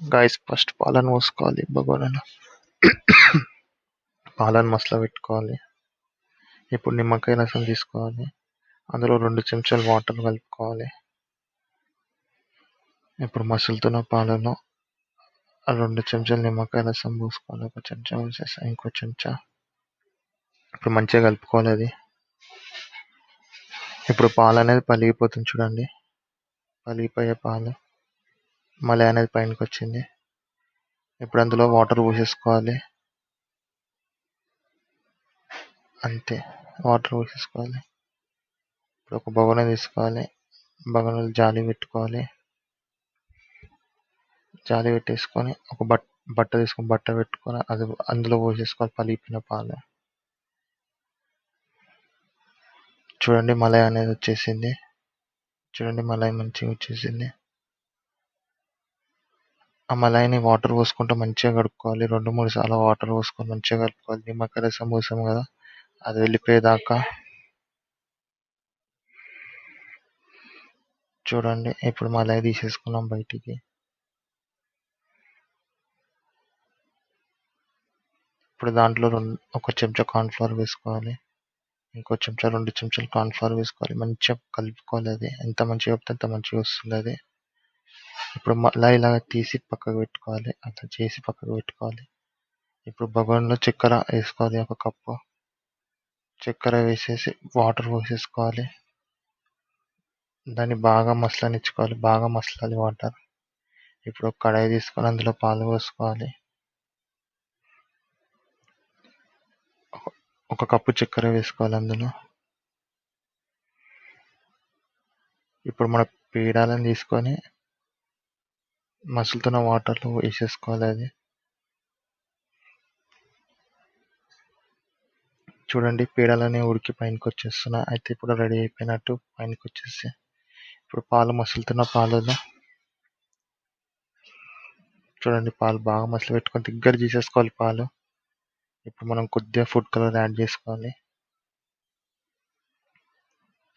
Guys first పాలను పోసుకోవాలి బగోనీలో. పాలను మసల పెట్టుకోవాలి. ఇప్పుడు నిమ్మకాయ రసం తీసుకోవాలి. అందులో 2 చెంచాలు వాటర్ కలుపుకోవాలి. ఇప్పుడు మసులుతున్న పాలలో ఆ 2 చెంచాలు నిమ్మకాయ రసం పోసుకోవాలి. ఒక చెంచా వేసేసి ఇంకో చెంచా. ఇప్పుడు మంచిగా కలుపుకోవాలి అది. ఇప్పుడు పాలు అనేది పలిగిపోతుంది చూడండి. పలిగిపోయే పాలు మలై అనేది పైనకి వచ్చింది. ఇప్పుడు అందులో వాటర్ పోసేసుకోవాలి. అంతే, వాటర్ పోసేసుకోవాలి. ఇప్పుడు ఒక బగోని తీసుకోవాలి. బగోనీలో జాలి పెట్టుకోవాలి. జాలి పెట్టేసుకొని ఒక బట్ట తీసుకొని బట్ట పెట్టుకొని అది అందులో పోసేసుకోవాలి పలిగిపోయిన పాలు. చూడండి మలై అనేది వచ్చేసింది. చూడండి మలై మంచిగా వచ్చేసింది. ఆ మలైని వాటర్ పోసుకుంటూ మంచిగా కడుక్కోవాలి. 2-3 సార్లు వాటర్ పోసుకొని మంచిగా కలుపుకోవాలి. నిమ్మకాయ రసం పోసాం కదా, అది వెళ్ళిపోయేదాకా. చూడండి ఇప్పుడు మలై తీసేసుకున్నాం బయటికి. ఇప్పుడు దాంట్లో ఒక చెంచా కార్న్‌ఫ్లోర్ వేసుకోవాలి. ఇంకో చెంచా 2 చెంచాలు కార్న్‌ఫ్లోర్ వేసుకోవాలి. మంచిగా కలుపుకోవాలి. అది ఎంత మంచిగా కలిపితే అంత మంచిగా వస్తుంది అది. ఇప్పుడు మలై ఇలాగ తీసి పక్కకు పెట్టుకోవాలి. అట్లా చేసి పక్కకు పెట్టుకోవాలి. ఇప్పుడు బగోనీలో చక్కెర వేసుకోవాలి. ఒక కప్పు చక్కెర వేసేసి వాటర్ పోసేసుకోవాలి. దాన్ని బాగా మసలనిచ్చుకోవాలి. బాగా మసలాలి వాటర్. ఇప్పుడు ఒక కడాయి తీసుకొని అందులో పాలు పోసుకోవాలి. ఒక కప్పు చక్కెర వేసుకోవాలి అందులో. ఇప్పుడు మన పేడాలను తీసుకొని మసులుతున్న వాటర్లో వేసేసుకోవాలి అది. చూడండి పేడాలనే ఉడికి పైనకి వచ్చేస్తున్నాయి. అయితే ఇప్పుడు రెడీ అయిపోయినట్టు పైనకి వచ్చేసి. ఇప్పుడు పాలు మసులుతున్న పాలలో చూడండి పాలు బాగా మసలు పెట్టుకొని దగ్గర తీసేసుకోవాలి పాలు. ఇప్పుడు మనం కొద్దిగా ఫుడ్ కలర్ యాడ్ చేసుకోవాలి.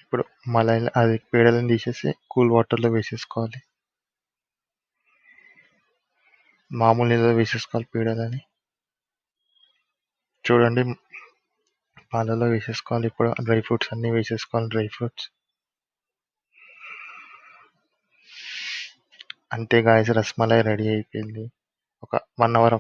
ఇప్పుడు మలై అది పేడలను తీసేసి కూల్ వాటర్లో వేసేసుకోవాలి. మామూలు నీళ్ళలో వేసేసుకోవాలి పేడలని. చూడండి పాలలో వేసేసుకోవాలి. ఇప్పుడు డ్రై ఫ్రూట్స్ అన్నీ వేసేసుకోవాలి. డ్రై ఫ్రూట్స్ అంతే గాయ్స్, రసమలై రెడీ అయిపోయింది. ఒక 1 అవర్